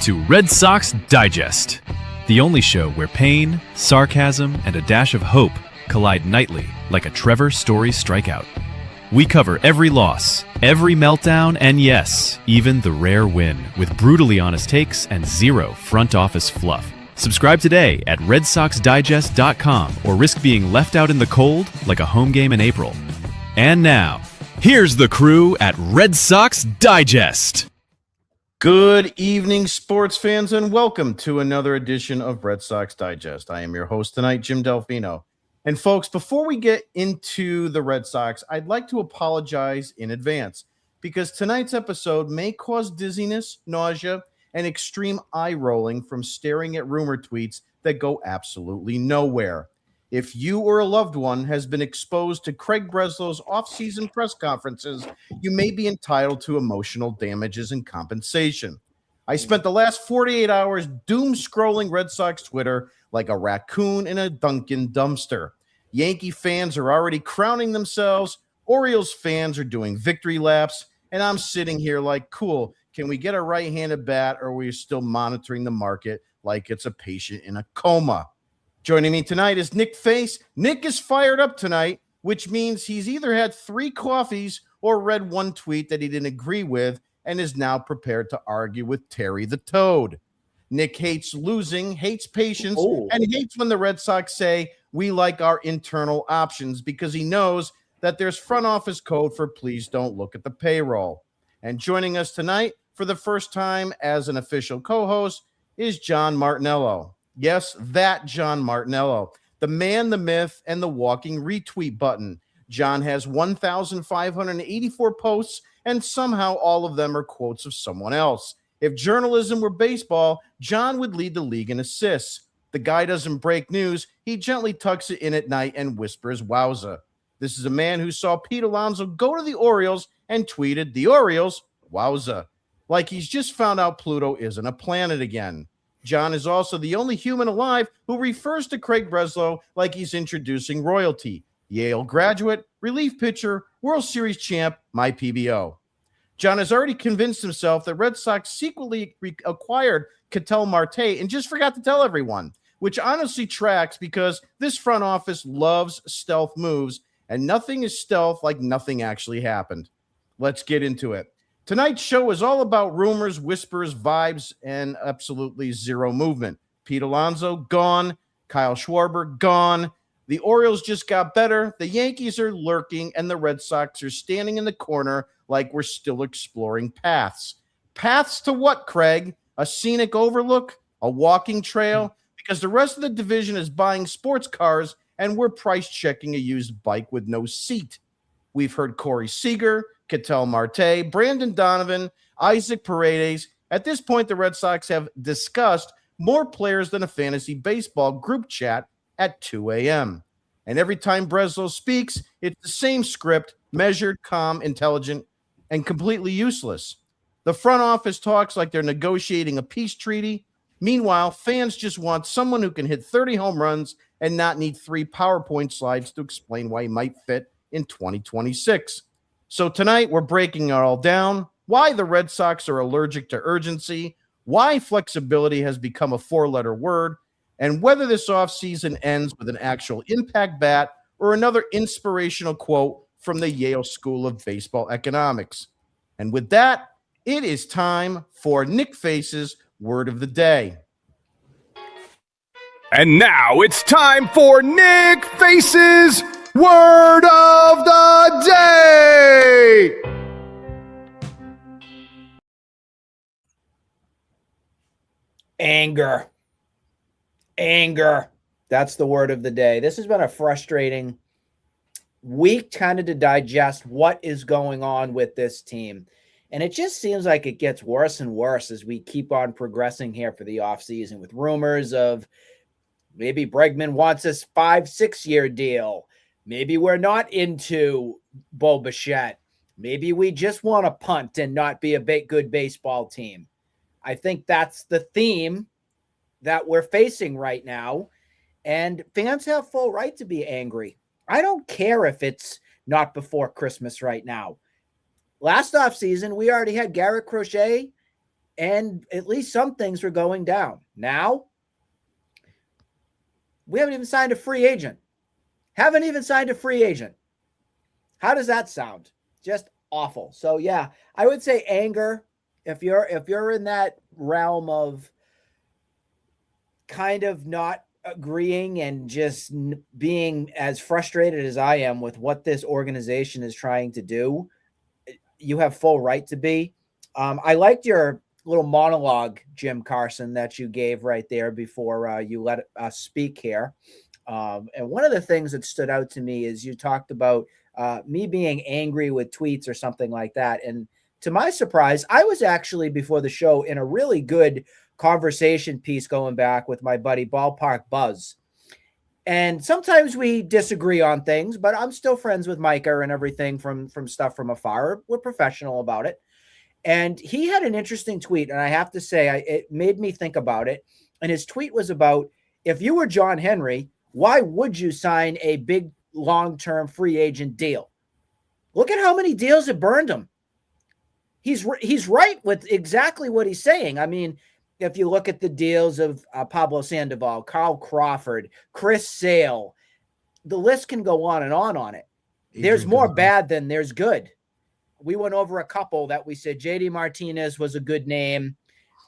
to Red Sox Digest, the only show where pain, sarcasm, and a dash of hope collide nightly like a Trevor Story strikeout. We cover every loss, every meltdown, and yes, even the rare win, with brutally honest takes and zero front office fluff. Subscribe today at RedSoxDigest.com or risk being left out in the cold like a home game in April. And now, here's the crew at Red Sox Digest. Good evening, sports fans, and welcome to another edition of Red Sox Digest. I am your host tonight, Jim Delfino. And folks, before we get into the Red Sox, I'd like to apologize in advance because tonight's episode may cause dizziness, nausea, and extreme eye rolling from staring at rumor tweets that go absolutely nowhere. If you or a loved one has been exposed to Craig Breslow's off-season press conferences, you may be entitled to emotional damages and compensation. I spent the last 48 hours doom-scrolling Red Sox Twitter like a raccoon in a Dunkin' dumpster. Yankee fans are already crowning themselves, Orioles fans are doing victory laps, and I'm sitting here like, cool, can we get a right-handed bat, or are we still monitoring the market like it's a patient in a coma? Joining me tonight is Nick Face. Nick is fired up tonight, which means he's either had 3 coffees or read one tweet that he didn't agree with and is now prepared to argue with Terry the Toad. Nick hates losing, hates patience, and hates when the Red Sox say, we like our internal options, because he knows that there's front office code for please don't look at the payroll. And joining us tonight for the first time as an official co-host is John Martinello. Yes, that John Martinello, the man, the myth, and the walking retweet button. John has 1,584 posts, and somehow all of them are quotes of someone else. If journalism were baseball, John would lead the league in assists. The guy doesn't break news. He gently tucks it in at night and whispers, wowza. This is a man who saw Pete Alonso go to the Orioles and tweeted, the Orioles, wowza. Like he's just found out Pluto isn't a planet again. John is also the only human alive who refers to Craig Breslow like he's introducing royalty. Yale graduate, relief pitcher, World Series champ, my PBO. John has already convinced himself that Red Sox secretly acquired Ketel Marte and just forgot to tell everyone, which honestly tracks because this front office loves stealth moves, and nothing is stealth like nothing actually happened. Let's get into it. Tonight's show is all about rumors, whispers, vibes, and absolutely zero movement. Pete Alonso, gone. Kyle Schwarber, gone. The Orioles just got better. The Yankees are lurking, and the Red Sox are standing in the corner like we're still exploring paths. Paths to what, Craig? A scenic overlook? A walking trail? Because the rest of the division is buying sports cars, and we're price-checking a used bike with no seat. We've heard Corey Seager, Ketel Marte, Brandon Donovan, Isaac Paredes. At this point, the Red Sox have discussed more players than a fantasy baseball group chat at 2 a.m. And every time Breslow speaks, it's the same script, measured, calm, intelligent, and completely useless. The front office talks like they're negotiating a peace treaty. Meanwhile, fans just want someone who can hit 30 home runs and not need 3 PowerPoint slides to explain why he might fit in 2026. So tonight, we're breaking it all down, why the Red Sox are allergic to urgency, why flexibility has become a 4-letter word, and whether this offseason ends with an actual impact bat or another inspirational quote from the Yale School of Baseball Economics. And with that, it is time for Nick Face's Word of the Day. And now it's time for Nick Face's Word of the Day! Anger. That's the word of the day. This has been a frustrating week kind of to digest what is going on with this team. And it just seems like it gets worse and worse as we keep on progressing here for the offseason with rumors of maybe Bregman wants a 5-6 year deal. Maybe we're not into Bo Bichette. Maybe we just want to punt and not be a good baseball team. I think that's the theme that we're facing right now. And fans have full right to be angry. I don't care if it's not before Christmas right now. Last offseason, we already had Garrett Crochet and at least some things were going down. Now, we haven't even signed a free agent. How does that sound? Just awful. So yeah, I would say anger. If you're in that realm of kind of not agreeing and just being as frustrated as I am with what this organization is trying to do, you have full right to be. I liked your little monologue, Jim Carson, that you gave right there before you let us speak here. And one of the things that stood out to me is you talked about me being angry with tweets or something like that. And to my surprise, I was actually before the show in a really good conversation piece going back with my buddy Ballpark Buzz. And sometimes we disagree on things, but I'm still friends with Micah and everything from stuff from afar. We're professional about it. And he had an interesting tweet, and I have to say, it made me think about it. And his tweet was about, if you were John Henry, why would you sign a big long-term free agent deal? Look at how many deals have burned him. He's right with exactly what he's saying. I mean, if you look at the deals of Pablo Sandoval, Carl Crawford, Chris Sale, the list can go on and on it. There's more bad than there's good. We went over a couple that we said JD Martinez was a good name.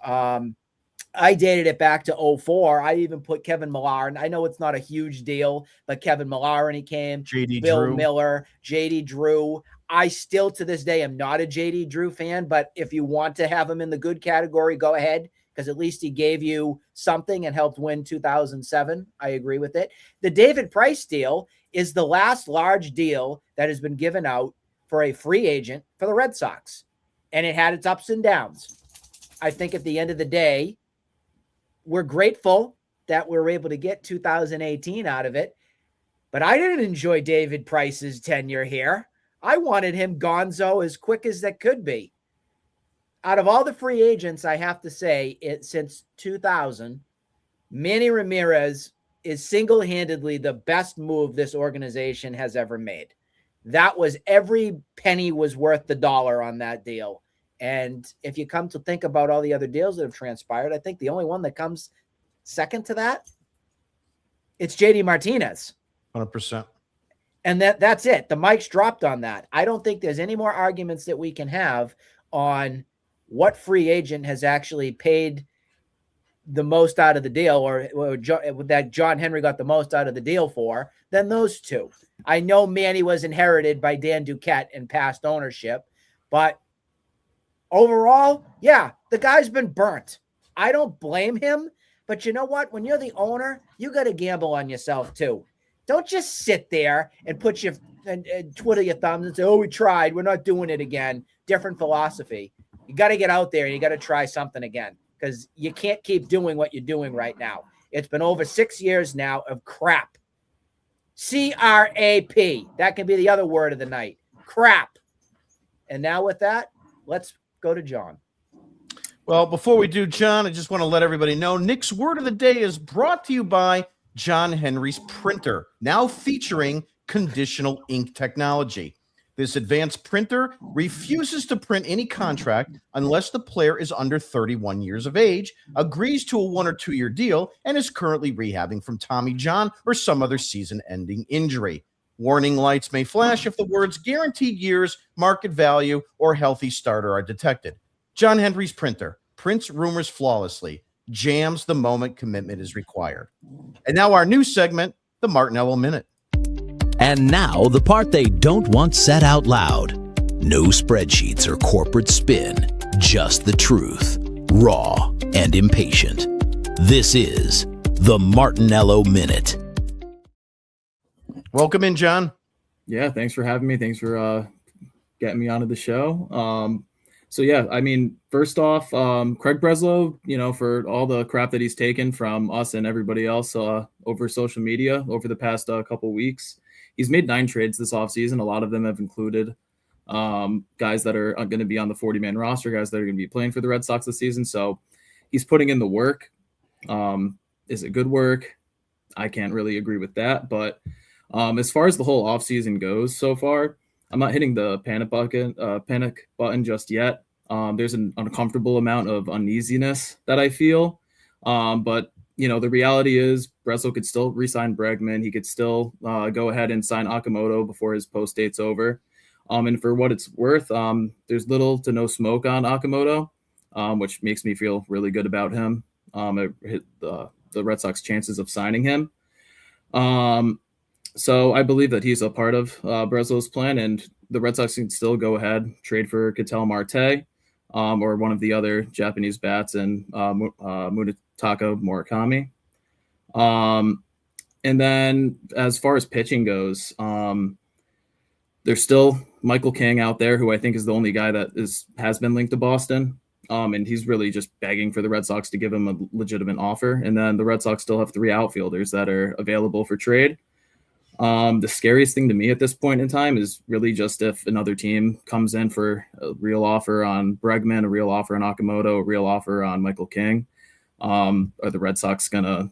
I dated it back to 2004. I even put Kevin Millar, and I know it's not a huge deal, but Kevin Millar, and he came. JD Bill Drew. Miller, JD Drew. I still, to this day, am not a JD Drew fan, but if you want to have him in the good category, go ahead, because at least he gave you something and helped win 2007. I agree with it. The David Price deal is the last large deal that has been given out for a free agent for the Red Sox, and it had its ups and downs. I think at the end of the day, we're grateful that we were able to get 2018 out of it, but I didn't enjoy David Price's tenure here. I wanted him gonzo as quick as that could be. Out of all the free agents, I have to say, since 2000, Manny Ramirez is single-handedly the best move this organization has ever made. That was every penny was worth the dollar on that deal. And if you come to think about all the other deals that have transpired, I think the only one that comes second to that, it's JD Martinez. 100%. And that's it. The mic's dropped on that. I don't think there's any more arguments that we can have on what free agent has actually paid the most out of the deal, or that John Henry got the most out of the deal for, than those two. I know Manny was inherited by Dan Duquette in past ownership, but overall, yeah, the guy's been burnt. I don't blame him, but you know what? When you're the owner, you got to gamble on yourself too. Don't just sit there and put your and twiddle your thumbs and say, "Oh, we tried. We're not doing it again." Different philosophy. You got to get out there and you got to try something again, because you can't keep doing what you're doing right now. It's been over 6 years now of crap. C-R-A-P. That can be the other word of the night. Crap. And now with that, let's go to John. Well, before we do, John, I just want to let everybody know Nick's Word of the Day is brought to you by John Henry's Printer, now featuring conditional ink technology. This advanced printer refuses to print any contract unless the player is under 31 years of age, agrees to a 1 or 2 year deal, and is currently rehabbing from Tommy John or some other season-ending injury. Warning lights may flash if the words guaranteed years, market value, or healthy starter are detected. John Henry's Printer prints rumors flawlessly, jams the moment commitment is required. And now our new segment, the Martinello Minute. And now the part they don't want said out loud. No spreadsheets or corporate spin, just the truth, raw and impatient. This is the Martinello Minute. Welcome in, John. Yeah, thanks for having me. Thanks for getting me onto the show. So yeah, I mean, first off, Craig Breslow, for all the crap that he's taken from us and everybody else over social media over the past couple weeks. He's made 9 trades this offseason. A lot of them have included guys that are going to be on the 40-man roster, guys that are going to be playing for the Red Sox this season. So he's putting in the work. Is it good work? I can't really agree with that. But as far as the whole offseason goes so far, I'm not hitting the panic button just yet. There's an uncomfortable amount of uneasiness that I feel. But, the reality is Breslow could still re-sign Bregman. He could still go ahead and sign Okamoto before his post date's over. And for what it's worth, there's little to no smoke on Okamoto, which makes me feel really good about him. The Red Sox chances of signing him. So I believe that he's a part of Breslow's plan, and the Red Sox can still go ahead, trade for Ketel Marte or one of the other Japanese bats, and Munetaka Murakami. And then as far as pitching goes, there's still Michael King out there, who I think is the only guy that has been linked to Boston. And he's really just begging for the Red Sox to give him a legitimate offer. And then the Red Sox still have 3 outfielders that are available for trade. The scariest thing to me at this point in time is really just if another team comes in for a real offer on Bregman, a real offer on Okamoto, a real offer on Michael King. Are the Red Sox gonna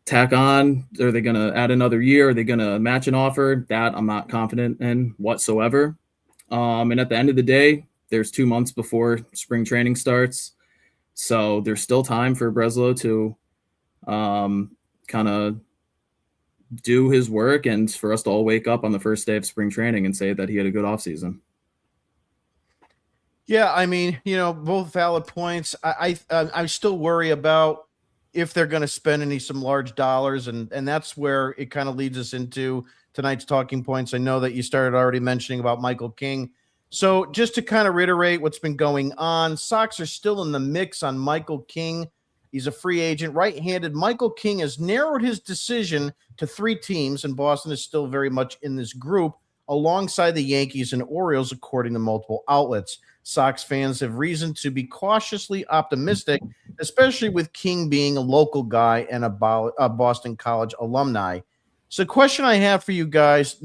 tack on? Are they gonna add another year? Are they gonna match an offer? That I'm not confident in whatsoever. And at the end of the day, there's 2 months before spring training starts. So there's still time for Breslow to kind of do his work, and for us to all wake up on the first day of spring training and say that he had a good offseason. Yeah, I mean, both valid points. I still worry about if they're going to spend some large dollars, and that's where it kind of leads us into tonight's talking points. I know that you started already mentioning about Michael King. So just to kind of reiterate what's been going on, Sox are still in the mix on Michael King. He's a free agent, right-handed. Michael King has narrowed his decision to 3 teams, and Boston is still very much in this group, alongside the Yankees and Orioles, according to multiple outlets. Sox fans have reason to be cautiously optimistic, especially with King being a local guy and a Boston College alumni. So the question I have for you guys,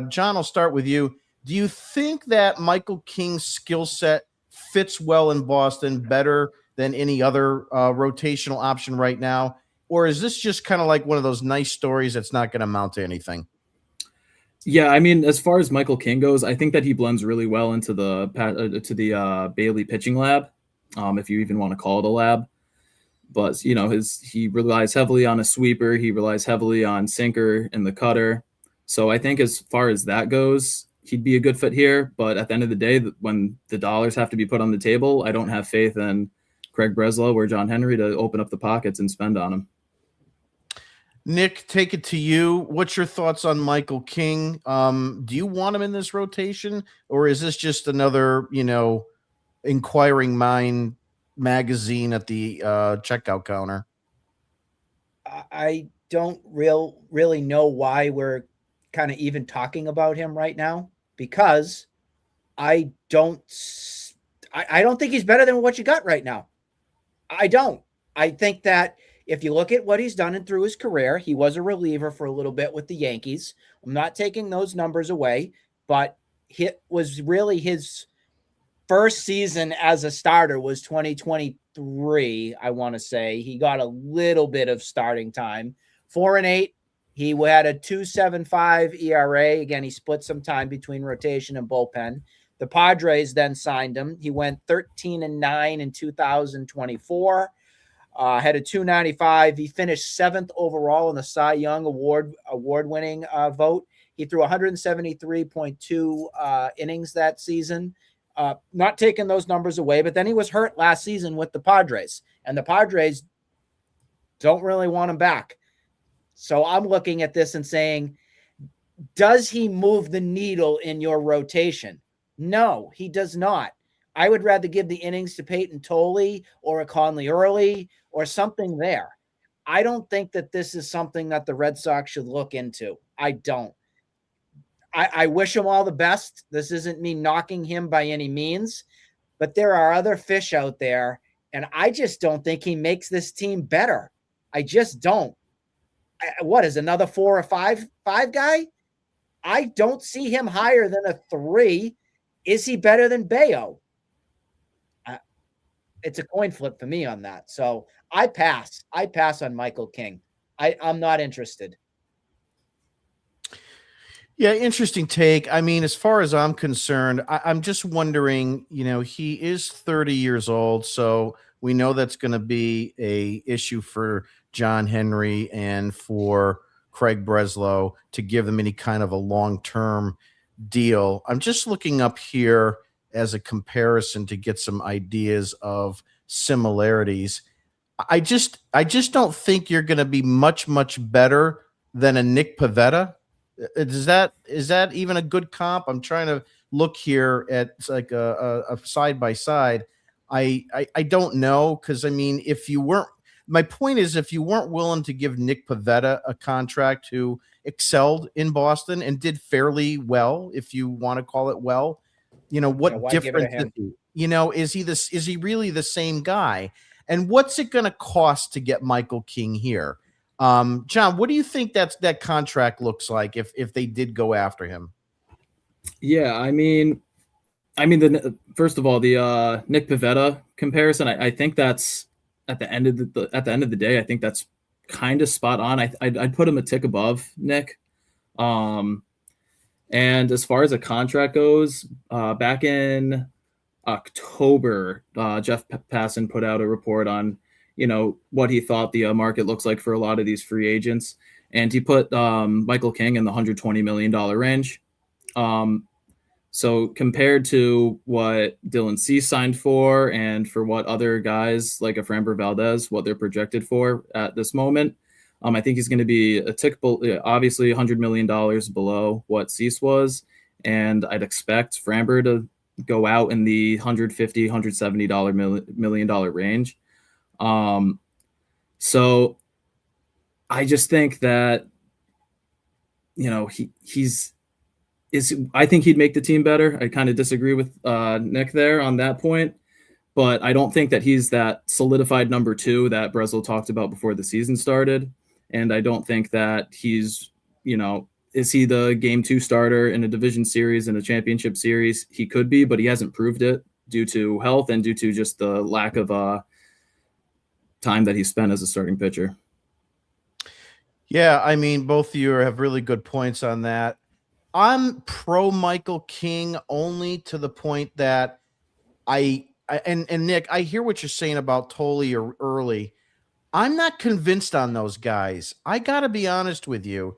John, I'll start with you. Do you think that Michael King's skill set fits well in Boston better than any other rotational option right now? Or is this just kind of like one of those nice stories that's not going to amount to anything? Yeah, I mean, as far as Michael King goes, I think that he blends really well into the Bailey pitching lab, if you even want to call it a lab. But, he relies heavily on a sweeper. He relies heavily on sinker and the cutter. So I think as far as that goes, he'd be a good fit here. But at the end of the day, when the dollars have to be put on the table, I don't have faith in Craig Breslow or John Henry to open up the pockets and spend on him. Nick, take it to you. What's your thoughts on Michael King? Do you want him in this rotation, or is this just another, inquiring mind magazine at the checkout counter? I don't really know why we're kind of even talking about him right now, because I don't think he's better than what you got right now. I don't. I think that if you look at what he's done through his career, he was a reliever for a little bit with the Yankees. I'm not taking those numbers away, but it was really his first season as a starter was 2023, I want to say. He got a little bit of starting time. 4-8. He had a 2.75 ERA. Again, he split some time between rotation and bullpen. The Padres then signed him. He went 13-9 in 2024. Had a 2.95. He finished 7th overall in the Cy Young award-winning vote. He threw 173.2 innings that season. Not taking those numbers away, but then he was hurt last season with the Padres, and the Padres don't really want him back. So I'm looking at this and saying, does he move the needle in your rotation? No, he does not. I would rather give the innings to Peyton Tolley or a Conley Early or something there. I don't think that this is something that the Red Sox should look into. I don't. I wish him all the best. This isn't me knocking him by any means, but there are other fish out there, and I just don't think he makes this team better. I just don't. What is another 4 or 5 guy? I don't see him higher than a 3. Is he better than Bayo? It's a coin flip for me on that. So I pass. I pass on Michael King. I'm not interested. Yeah, interesting take. I mean, as far as I'm concerned, I'm just wondering, he is 30 years old, so we know that's going to be a issue for John Henry and for Craig Breslow to give them any kind of a long-term deal. I'm just looking up here as a comparison to get some ideas of similarities. I just don't think you're going to be much better than a Nick Pavetta. Is that even a good comp? I'm trying to look here at like a side by side. I don't know, because I mean, if you weren't, my point is, if you weren't willing to give Nick Pavetta a contract who excelled in Boston and did fairly well, if you want to call it well, what why give it to difference? him? Is he really the same guy? And what's it going to cost to get Michael King here? John, what do you think that contract looks like if they did go after him? Yeah, first of all, the Nick Pivetta comparison, I think that's at the end of the day, I think that's kind of spot on. I'd put him a tick above Nick. And as far as a contract goes, back in October, Jeff Passan put out a report on, what he thought the market looks like for a lot of these free agents. And he put Michael King in the $120 million range. So compared to what Dylan Cease signed for and for what other guys like a Framber Valdez, what they're projected for at this moment, I think he's going to be a tick, obviously $100 million below what Cease was. And I'd expect Framber to go out in the $150, $170 million range. So I just think that, I think he'd make the team better. I kind of disagree with Nick there on that point, but I don't think that he's that solidified number two that Breslow talked about before the season started. And I don't think that he's, is he the game two starter in a division series and a championship series? He could be, but he hasn't proved it due to health and due to just the lack of time that he spent as a starting pitcher. Yeah, I mean, both of you have really good points on that. I'm pro Michael King only to the point that and Nick, I hear what you're saying about Tolley or Early. I'm not convinced on those guys. I got to be honest with you.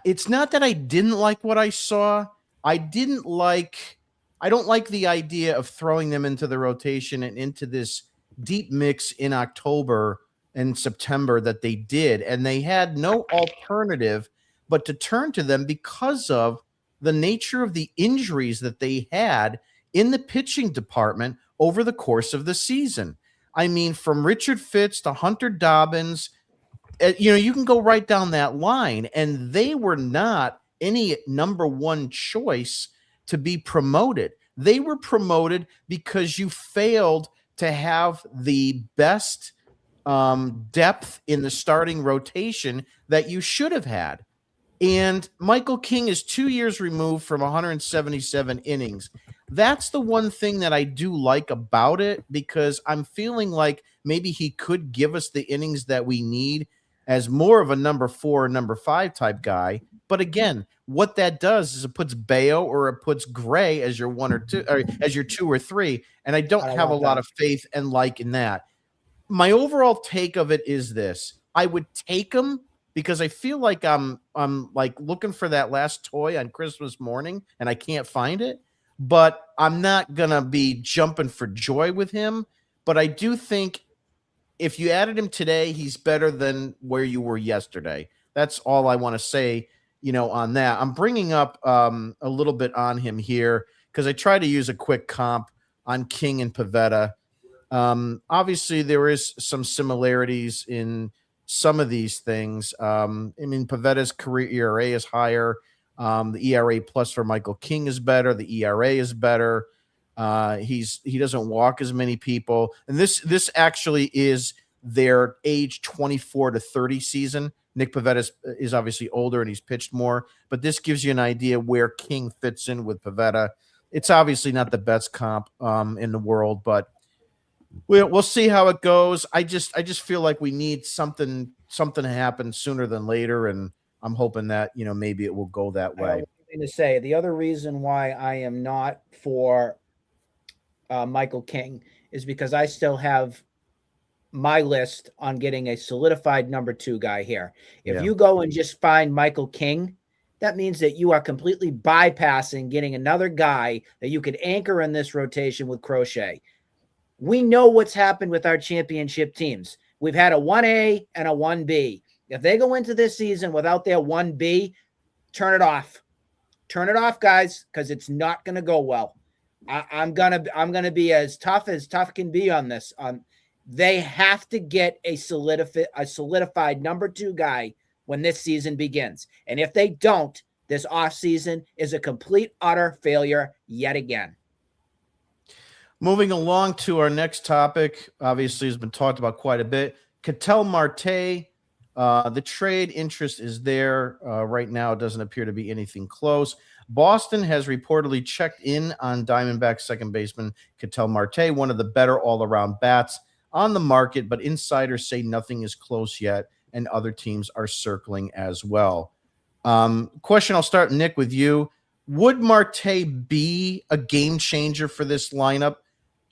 It's not that I didn't like what I saw. I don't like the idea of throwing them into the rotation and into this deep mix in October and September that they did. And they had no alternative but to turn to them because of the nature of the injuries that they had in the pitching department over the course of the season. I mean, from Richard Fitz to Hunter Dobbins, you can go right down that line, and they were not any number one choice to be promoted. They were promoted because you failed to have the best depth in the starting rotation that you should have had. And Michael King is 2 years removed from 177 innings. That's the one thing that I do like about it, because I'm feeling like maybe he could give us the innings that we need as more of a number 4 or number 5 type guy. But again, what that does is it puts Bayo or it puts Gray as your 1 or 2, or as your 2 or 3. And I don't have a lot of faith and like in that. My overall take of it is this: I would take him because I feel like I'm like looking for that last toy on Christmas morning and I can't find it. But I'm not gonna be jumping for joy with him. But I do think if you added him today, he's better than where you were yesterday. That's all I want to say, on that. I'm bringing up a little bit on him here because I try to use a quick comp on King and Pivetta. Obviously, there is some similarities in some of these things. I mean, Pivetta's career ERA is higher. The ERA plus for Michael King is better. The ERA is better. He doesn't walk as many people. And this actually is their age 24 to 30 season. Nick Pivetta is obviously older and he's pitched more, but this gives you an idea where King fits in with Pivetta. It's obviously not the best comp in the world, but we'll see how it goes. I just feel like we need something to happen sooner than later, and I'm hoping that, maybe it will go that way. To say the other reason why I am not for Michael King is because I still have my list on getting a solidified number 2 guy here. If you go and just find Michael King, that means that you are completely bypassing getting another guy that you could anchor in this rotation with Crochet. We know what's happened with our championship teams. We've had a 1A and a 1B. If they go into this season without their 1B, turn it off. Turn it off, guys, because it's not going to go well. I'm gonna be as tough can be on this. They have to get a solidified number 2 guy when this season begins. And if they don't, this offseason is a complete, utter failure yet again. Moving along to our next topic, obviously has been talked about quite a bit. Ketel Marte, the trade interest is there. Right now, it doesn't appear to be anything close. Boston has reportedly checked in on Diamondbacks second baseman Ketel Marte, one of the better all-around bats on the market, but insiders say nothing is close yet, and other teams are circling as well. Question, I'll start, Nick, with you. Would Marte be a game changer for this lineup?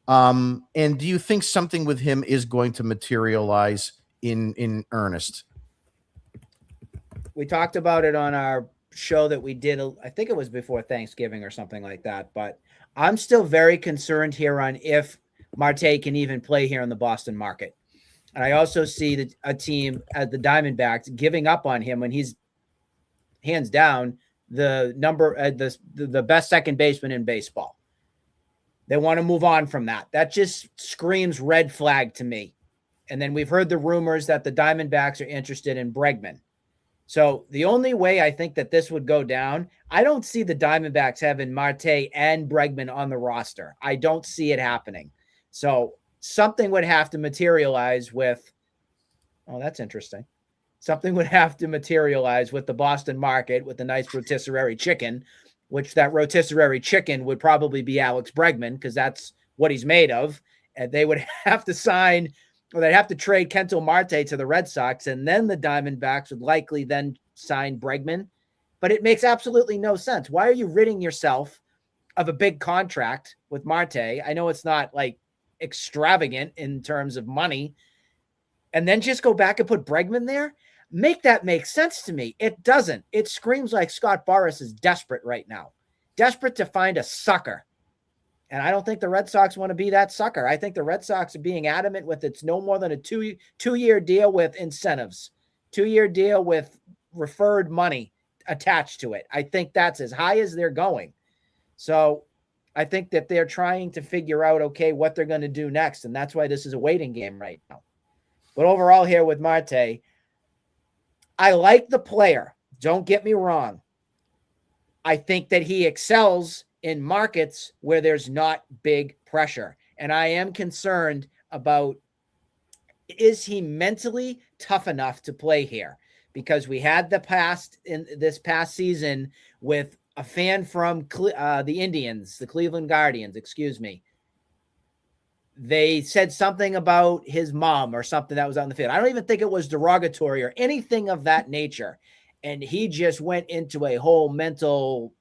And do you think something with him is going to materialize in earnest? We talked about it on our show that we did. I think it was before Thanksgiving or something like that, but I'm still very concerned here on if Marte can even play here in the Boston market. And I also see a team at the Diamondbacks giving up on him when he's hands down the best second baseman in baseball. They want to move on from that. That just screams red flag to me. And then we've heard the rumors that the Diamondbacks are interested in Bregman. So the only way I think that this would go down, I don't see the Diamondbacks having Marte and Bregman on the roster. I don't see it happening. So something would have to materialize with, oh, that's interesting. Something would have to materialize with the Boston market with the nice rotisserie chicken, which that rotisserie chicken would probably be Alex Bregman because that's what he's made of. And they would have to sign, or they'd have to trade Ketel Marte to the Red Sox, and then the Diamondbacks would likely then sign Bregman. But it makes absolutely no sense. Why are you ridding yourself of a big contract with Marte? I know it's not like extravagant in terms of money, and then just go back and put Bregman there? Make that make sense to me. It doesn't. It screams like Scott Boras is desperate right now. Desperate to find a sucker. And I don't think the Red Sox want to be that sucker. I think the Red Sox are being adamant with it's no more than a two-year deal with incentives, 2-year deal with referred money attached to it. I think that's as high as they're going. So I think that they're trying to figure out, okay, what they're going to do next. And that's why this is a waiting game right now. But overall here with Marte, I like the player. Don't get me wrong. I think that he excels in markets where there's not big pressure. And I am concerned about, is he mentally tough enough to play here? Because we had this past season with a fan from the Cleveland Guardians, excuse me. They said something about his mom or something that was on the field. I don't even think it was derogatory or anything of that nature. And he just went into a whole mental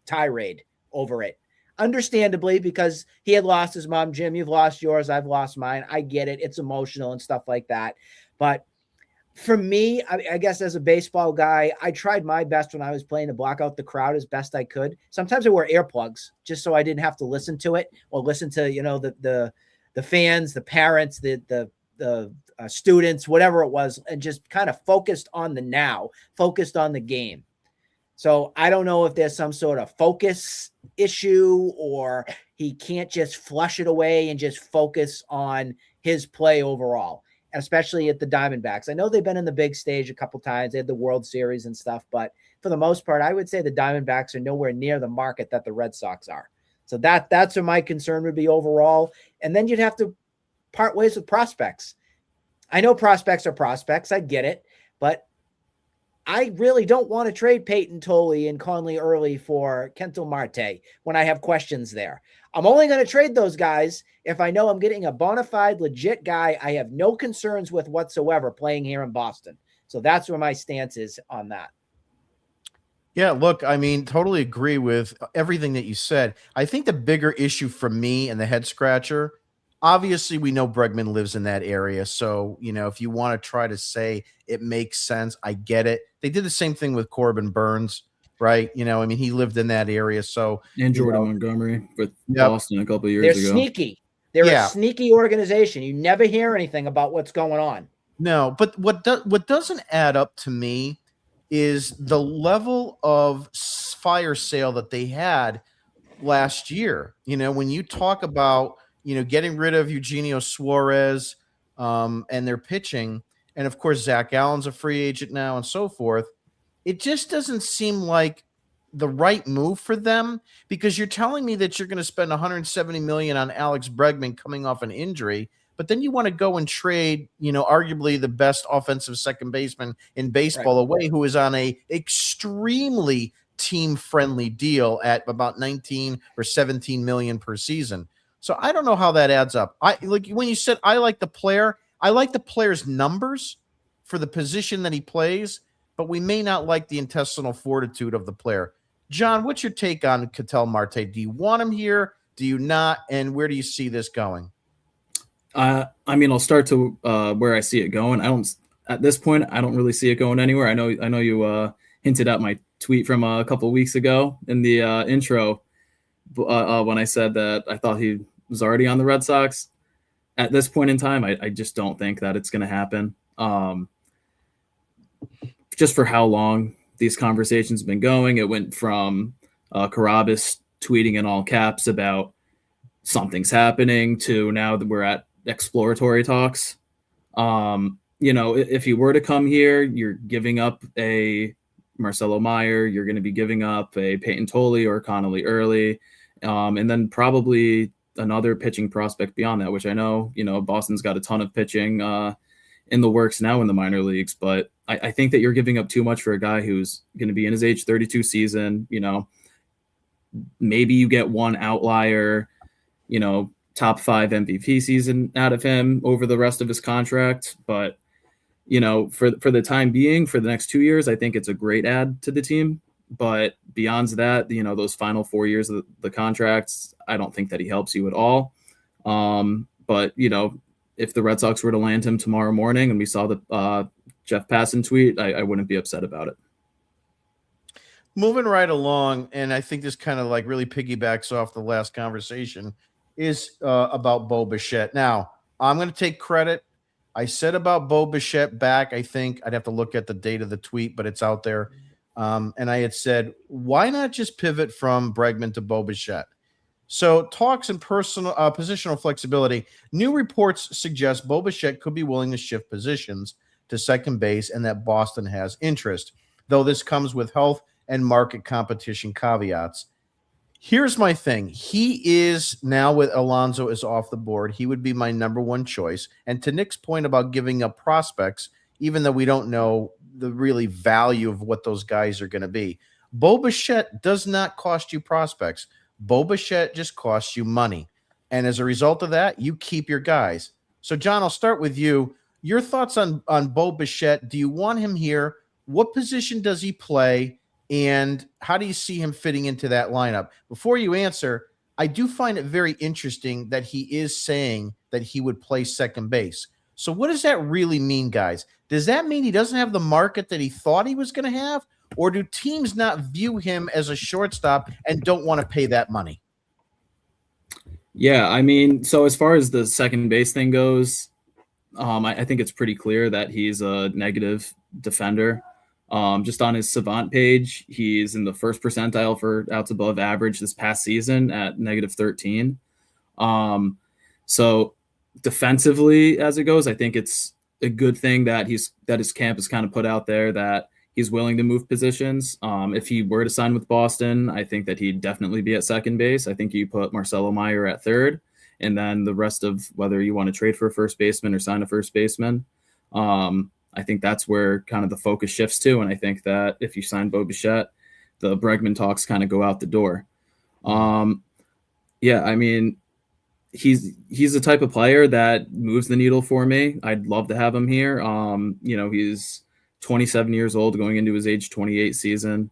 tirade over it. Understandably, because he had lost his mom. Jim, you've lost yours. I've lost mine. I get it. It's emotional and stuff like that. But for me, I guess as a baseball guy, I tried my best when I was playing to block out the crowd as best I could. Sometimes I wore earplugs just so I didn't have to listen to it or listen to, the fans, the parents, the students, whatever it was, and just kind of focused on the now, focused on the game. So I don't know if there's some sort of focus issue or he can't just flush it away and just focus on his play overall, especially at the Diamondbacks. I know they've been in the big stage a couple times. They had the World Series and stuff, but for the most part, I would say the Diamondbacks are nowhere near the market that the Red Sox are. So that's where my concern would be overall. And then you'd have to part ways with prospects. I know prospects are prospects. I get it, but I really don't want to trade Peyton Tolley and Conley Early for Ketel Marte when I have questions there. I'm only going to trade those guys if I know I'm getting a bona fide, legit guy I have no concerns with whatsoever playing here in Boston. So that's where my stance is on that. Yeah, look, I mean, totally agree with everything that you said. I think the bigger issue for me and the head scratcher, obviously, we know Bregman lives in that area. So, if you want to try to say it makes sense, I get it. They did the same thing with Corbin Burns, right? I mean, he lived in that area. So, And Jordan Montgomery with Yep. Boston a couple of years They're ago. sneaky. They're Yeah. a sneaky organization. You never hear anything about what's going on. No, but what doesn't add up to me is the level of fire sale that they had last year. When you talk about getting rid of Eugenio Suarez and their pitching, and of course Zach Allen's a free agent now and so forth, it just doesn't seem like the right move for them, because you're telling me that you're going to spend $170 million on Alex Bregman coming off an injury, but then you want to go and trade, arguably the best offensive second baseman in baseball away, who is on a extremely team-friendly deal at about 19 or 17 million per season. So I don't know how that adds up. I like when you said I like the player, I like the player's numbers for the position that he plays, but we may not like the intestinal fortitude of the player. John, what's your take on Ketel Marte? Do you want him here? Do you not? And where do you see this going? I mean, I'll start to where I see it going. At this point, I don't really see it going anywhere. I know you hinted at my tweet from a couple of weeks ago in the intro when I said that I thought he was already on the Red Sox. At this point in time, I just don't think that it's going to happen. Just for how long these conversations have been going, it went from Carabas tweeting in all caps about something's happening to now that we're at exploratory talks. If he were to come here, you're giving up a Marcelo Meyer, you're going to be giving up a Peyton Tolley or Connolly Early, and then probably another pitching prospect beyond that, which I know, Boston's got a ton of pitching in the works now in the minor leagues, but I think that you're giving up too much for a guy who's going to be in his age 32 season. Maybe you get one outlier, top 5 MVP season out of him over the rest of his contract. But, for the time being, for the next 2 years, I think it's a great add to the team. But beyond that, those final 4 years of the contracts, I don't think that he helps you at all. But, if the Red Sox were to land him tomorrow morning and we saw the Jeff Passan tweet, I wouldn't be upset about it. Moving right along, and I think this kind of like really piggybacks off the last conversation, is about Bo Bichette. Now, I'm going to take credit. I said about Bo Bichette back, I think I'd have to look at the date of the tweet, but it's out there. And I had said, why not just pivot from Bregman to Bo Bichette? So talks and positional flexibility. New reports suggest Bo Bichette could be willing to shift positions to second base and that Boston has interest, though this comes with health and market competition caveats. Here's my thing. He is now, with Alonso is off the board, he would be my number one choice. And to Nick's point about giving up prospects, even though we don't know the really value of what those guys are going to be, Bo Bichette does not cost you prospects. Bo Bichette just costs you money. And as a result of that, you keep your guys. So, John, I'll start with you. Your thoughts on Bo Bichette. Do you want him here? What position does he play? And how do you see him fitting into that lineup? Before you answer, I do find it very interesting that he is saying that he would play second base. So what does that really mean, guys? Does that mean he doesn't have the market that he thought he was going to have? Or do teams not view him as a shortstop and don't want to pay that money? Yeah, I mean, so as far as the second base thing goes, I think it's pretty clear that he's a negative defender. Just on his Savant page, he's in the first percentile for outs above average this past season at -13. So defensively, as it goes, I think it's a good thing that his camp is kind of put out there that he's willing to move positions. If he were to sign with Boston, I think that he'd definitely be at second base. I think you put Marcelo Meyer at third, and then the rest of whether you want to trade for a first baseman or sign a first baseman. I think that's where kind of the focus shifts to. And I think that if you sign Bo Bichette, the Bregman talks kind of go out the door. Yeah, I mean, he's the type of player that moves the needle for me. I'd love to have him here. He's 27 years old, going into his age 28 season.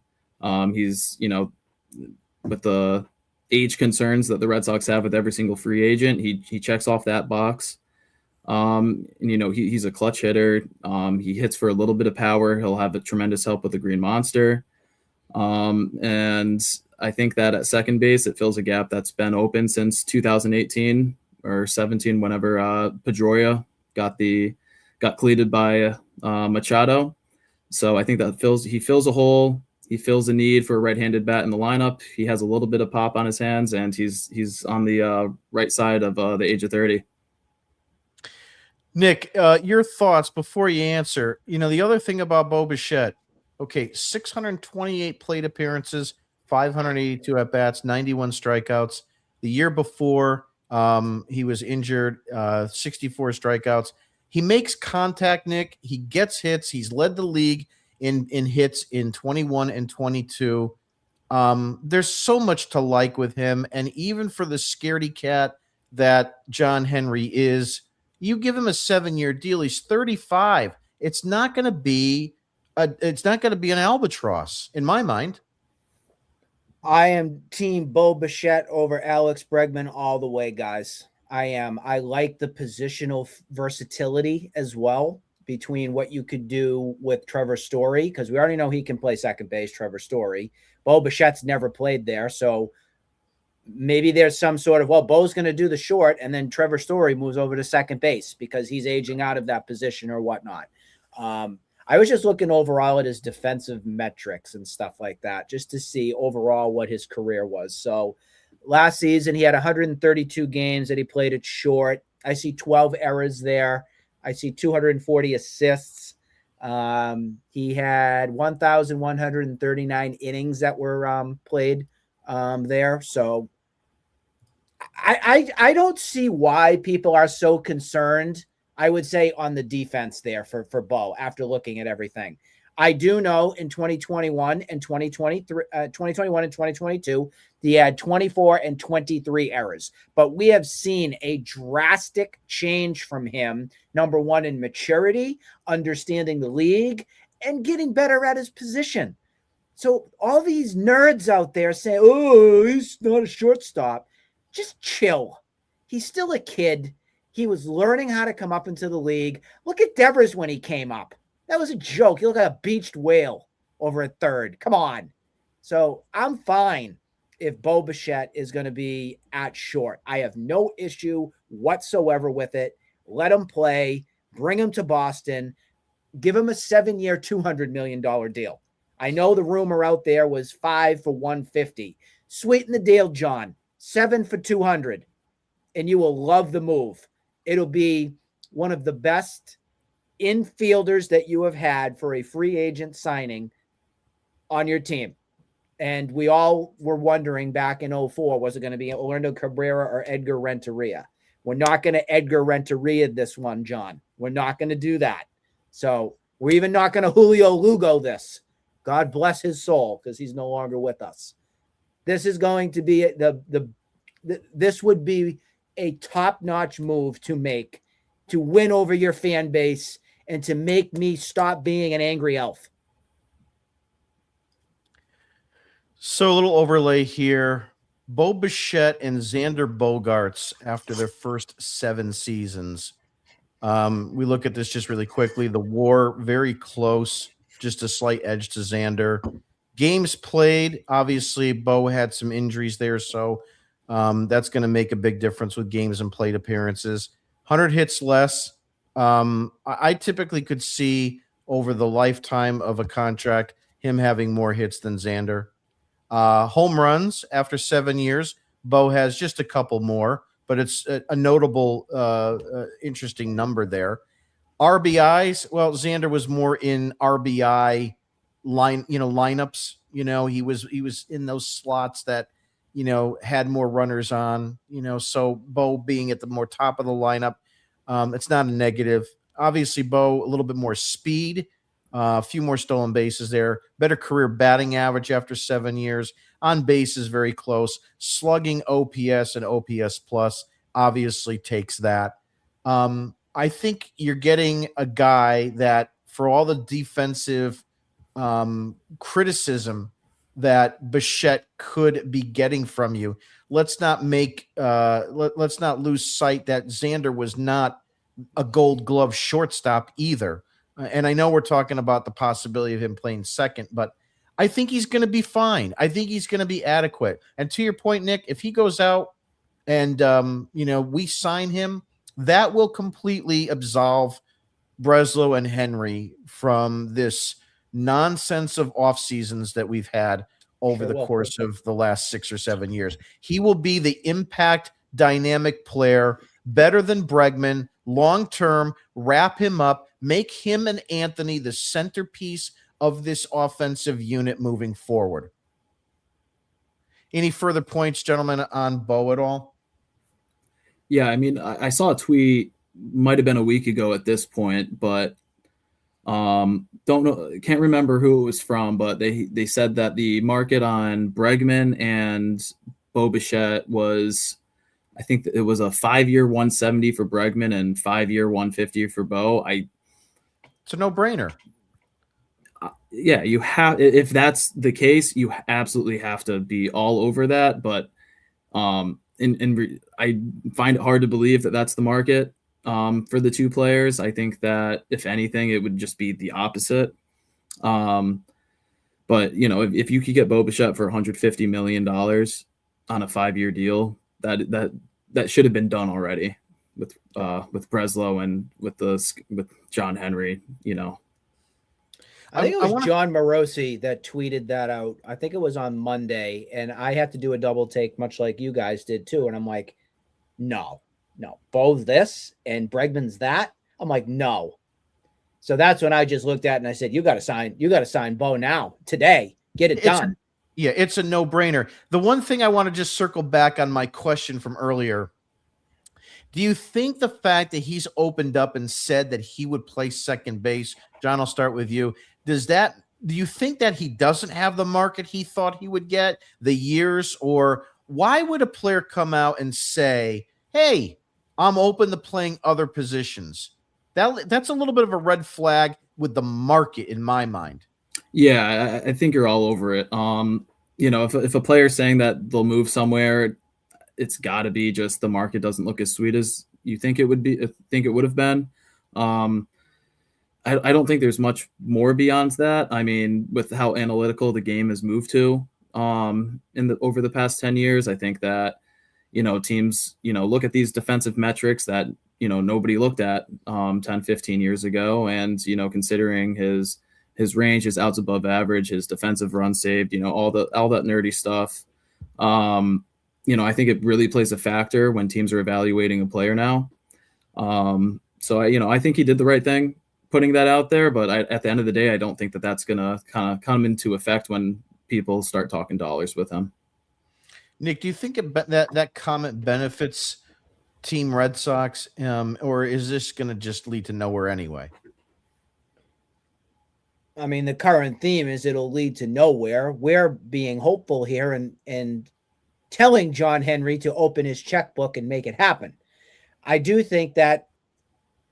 He's, with the age concerns that the Red Sox have with every single free agent, he checks off that box. He's a clutch hitter. He hits for a little bit of power. He'll have a tremendous help with the Green Monster. And I think that at second base, it fills a gap that's been open since 2018 or 17, whenever Pedroia got cleated by Machado. So I think that he fills a hole. He fills a need for a right-handed bat in the lineup. He has a little bit of pop on his hands, and he's on the right side of the age of 30. Nick, your thoughts before you answer. The other thing about Bo Bichette, okay, 628 plate appearances, 582 at-bats, 91 strikeouts. The year before, he was injured, 64 strikeouts. He makes contact, Nick. He gets hits. He's led the league in hits in 21 and 22. There's so much to like with him, and even for the scaredy cat that John Henry is, you give him a 7-year deal. He's 35. It's not going to be an albatross in my mind. I am team Bo Bichette over Alex Bregman all the way, guys. I am. I like the positional versatility as well between what you could do with Trevor Story, because we already know he can play second base, Trevor Story. Bo Bichette's never played there, so maybe there's some sort of, Bo's going to do the short, and then Trevor Story moves over to second base because he's aging out of that position or whatnot. I was just looking overall at his defensive metrics and stuff like that, just to see overall what his career was. So last season, he had 132 games that he played at short. I see 12 errors there. I see 240 assists. He had 1,139 innings that were played there. So I don't see why people are so concerned, I would say, on the defense there for Bo after looking at everything. I do know in 2021 and 2021 and 2022, he had 24 and 23 errors. But we have seen a drastic change from him, number one, in maturity, understanding the league, and getting better at his position. So all these nerds out there say, oh, he's not a shortstop. Just chill. He's still a kid. He was learning how to come up into the league. Look at Devers when he came up. That was a joke. He looked like a beached whale over at third. Come on. So I'm fine if Bo Bichette is going to be at short. I have no issue whatsoever with it. Let him play. Bring him to Boston. Give him a 7-year, $200 million deal. I know the rumor out there was 5 for $150. Sweeten the deal, John. 7 for $200. And you will love the move. It'll be one of the best infielders that you have had for a free agent signing on your team. And we all were wondering back in 2004, was it going to be Orlando Cabrera or Edgar Renteria? We're not going to Edgar Renteria this one, John. We're not going to do that. So we're even not going to Julio Lugo this. God bless his soul, because he's no longer with us. This is going to be this would be a top-notch move to make to win over your fan base and to make me stop being an angry elf. So a little overlay here. Bo Bichette and Xander Bogaerts after their first 7 seasons. We look at this just really quickly. The WAR, very close, just a slight edge to Xander. Games played, obviously, Bo had some injuries there, so that's going to make a big difference with games and plate appearances. 100 hits less. I typically could see over the lifetime of a contract him having more hits than Xander. Home runs after 7 years, Bo has just a couple more, but it's a notable, interesting number there. RBIs, well, Xander was more in RBI lineups. He was in those slots that had more runners on. So Bo being at the more top of the lineup, it's not a negative. Obviously, Bo a little bit more speed. A few more stolen bases there. Better career batting average after 7 years. On base is very close. Slugging OPS and OPS plus obviously takes that. I think you're getting a guy that for all the defensive criticism that Bichette could be getting from you, let's not let's not lose sight that Xander was not a Gold Glove shortstop either. And I know we're talking about the possibility of him playing second, but I think he's going to be fine. I think he's going to be adequate. And to your point, Nick, if he goes out and we sign him, that will completely absolve Breslow and Henry from this nonsense of off seasons that we've had over the course of the last 6 or 7 years. He will be the impact dynamic player, better than Bregman, long-term, wrap him up, make him and Anthony the centerpiece of this offensive unit moving forward. Any further points, gentlemen, on Bo at all? Yeah, I mean, I saw a tweet, might have been a week ago at this point, but don't know, can't remember who it was from, but they said that the market on Bregman and Bo Bichette was, I think it was a 5-year 170 for Bregman and 5-year 150 for Bo. It's a no-brainer. Yeah, you have, if that's the case, you absolutely have to be all over that. But I find it hard to believe that that's the market for the two players. I think that if anything, it would just be the opposite. But if you could get Bo Bichette for $150 million on a 5-year deal, that should have been done already with Breslow and with John Henry. I think it was John Morosi that tweeted that out. I think it was on Monday, and I had to do a double take, much like you guys did too. And I'm like, no, Bo's this and Bregman's that. I'm like, no. So that's when I just looked at it and I said, you got to sign Bo now, today, get it done. It's a no-brainer. The one thing I want to just circle back on my question from earlier. Do you think the fact that he's opened up and said that he would play second base, John, I'll start with you. Do you think that he doesn't have the market he thought he would get, the years, or why would a player come out and say, hey, I'm open to playing other positions? That's a little bit of a red flag with the market in my mind. Yeah, I think you're all over it. If a player's saying that they'll move somewhere, it's got to be just the market doesn't look as sweet as you think it would have been. I don't think there's much more beyond that. I mean, with how analytical the game has moved to over the past 10 years, I think that, teams, look at these defensive metrics that, nobody looked at 10, 15 years ago. And, considering his range, his outs above average, his defensive runs saved, all that nerdy stuff. I think it really plays a factor when teams are evaluating a player now. So I think he did the right thing putting that out there, but at the end of the day, I don't think that that's going to kind of come into effect when people start talking dollars with him. Nick, do you think that comment benefits Team Red Sox, or is this going to just lead to nowhere anyway? I mean, the current theme is it'll lead to nowhere. We're being hopeful here and telling John Henry to open his checkbook and make it happen. I do think that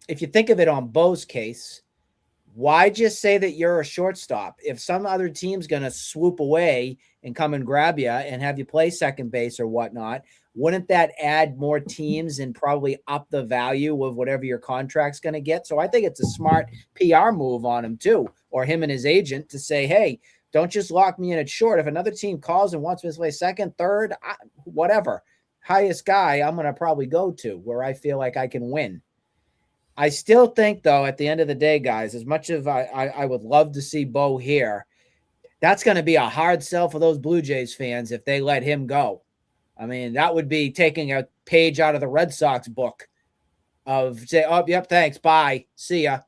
if you think of it on Bo's case, why just say that you're a shortstop? If some other team's going to swoop away and come and grab you and have you play second base or whatnot, wouldn't that add more teams and probably up the value of whatever your contract's going to get? So I think it's a smart PR move on him too, or him and his agent, to say, hey, don't just lock me in at short. If another team calls and wants me to play second, third, whatever, highest guy, I'm going to probably go to where I feel like I can win. I still think, though, at the end of the day, guys, as much as I would love to see Bo here, that's going to be a hard sell for those Blue Jays fans if they let him go. I mean, that would be taking a page out of the Red Sox book of say, oh, yep, thanks, bye, see ya.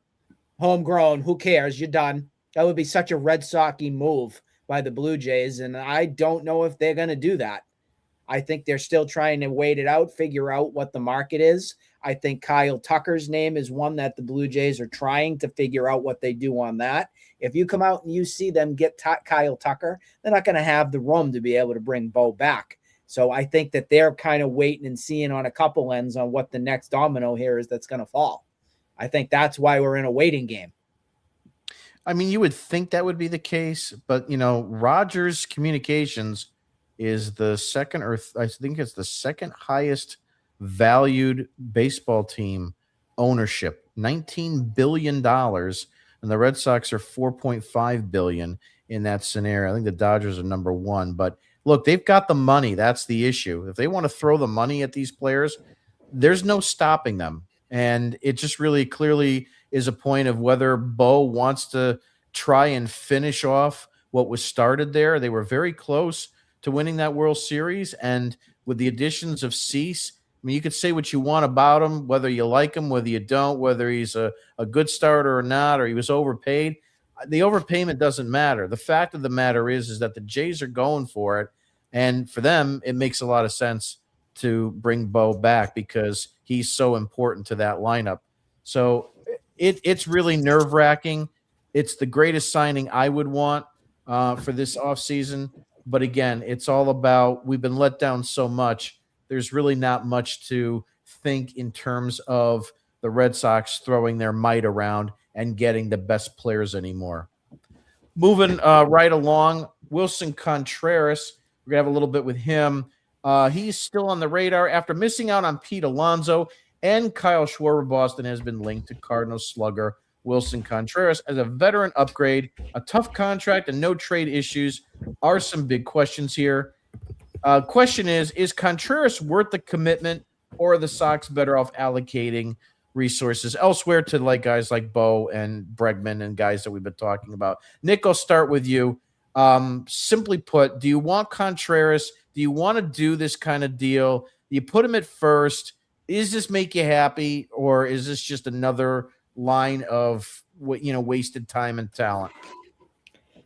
Homegrown, who cares? You're done. That would be such a Red Sox-y move by the Blue Jays, and I don't know if they're going to do that. I think they're still trying to wait it out, figure out what the market is. I think Kyle Tucker's name is one that the Blue Jays are trying to figure out what they do on that. If you come out and you see them get Kyle Tucker, they're not going to have the room to be able to bring Bo back. So I think that they're kind of waiting and seeing on a couple ends on what the next domino here is that's going to fall. I think that's why we're in a waiting game. I mean, you would think that would be the case, but Rogers Communications is the second, or I think it's the second highest valued baseball team ownership, $19 billion, and the Red Sox are 4.5 billion in that scenario. I think the Dodgers are number one, but look, they've got the money. That's the issue. If they want to throw the money at these players, there's no stopping them. And it just really clearly is a point of whether Bo wants to try and finish off what was started there. They were very close to winning that World Series. And with the additions of Cease, I mean, you could say what you want about him, whether you like him, whether you don't, whether he's a good starter or not, or he was overpaid. The overpayment doesn't matter. The fact of the matter is that the Jays are going for it. And for them, it makes a lot of sense to bring Bo back because he's so important to that lineup. So it's really nerve-wracking. It's the greatest signing I would want for this offseason. But again, it's all about we've been let down so much. There's really not much to think in terms of the Red Sox throwing their might around and getting the best players anymore. Moving right along, Wilson Contreras. We're going to have a little bit with him. He's still on the radar after missing out on Pete Alonso and Kyle Schwarber. Boston has been linked to Cardinals slugger Wilson Contreras as a veteran upgrade. A tough contract and no trade issues are some big questions here. Question is Contreras worth the commitment, or are the Sox better off allocating resources elsewhere to guys like Bo and Bregman and guys that we've been talking about? Nick, I'll start with you. Simply put, do you want Contreras? Do you want to do this kind of deal? Do you put him at first? Is this make you happy, or is this just another line of wasted time and talent?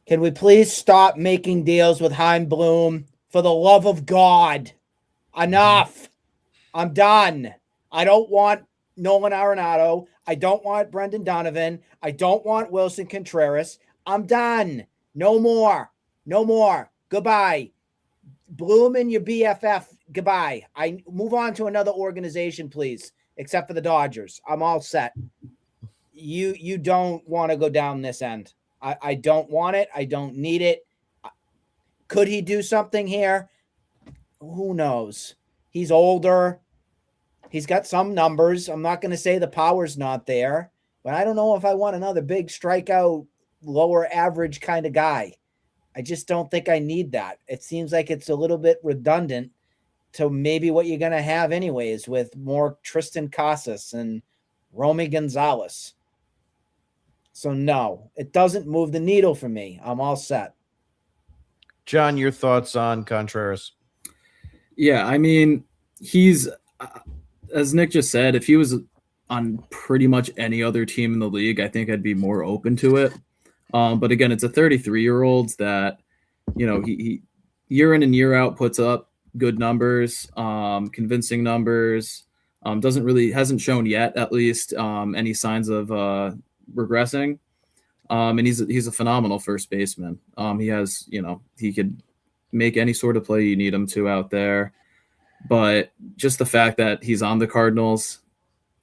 Can we please stop making deals with Chaim Bloom? For the love of God, enough. I'm done. I don't want Nolan Arenado. I don't want Brendan Donovan. I don't want Wilson Contreras. I'm done. No more. No more. Goodbye. Bloom and your BFF. Goodbye. I move on to another organization, please, except for the Dodgers. I'm all set. You don't want to go down this end. I don't want it. I don't need it. Could he do something here? Who knows? He's older. He's got some numbers. I'm not going to say the power's not there, but I don't know if I want another big strikeout, lower average kind of guy. I just don't think I need that. It seems like it's a little bit redundant to maybe what you're going to have anyways with more Tristan Casas and Romy Gonzalez. So no, it doesn't move the needle for me. I'm all set. John, your thoughts on Contreras? Yeah, I mean, he's, as Nick just said, if he was on pretty much any other team in the league, I think I'd be more open to it. But again, it's a 33-year-old that, he year in and year out puts up good numbers, convincing numbers, hasn't shown yet, at least, any signs of regressing. And he's a phenomenal first baseman. He has, he could make any sort of play you need him to out there. But just the fact that he's on the Cardinals,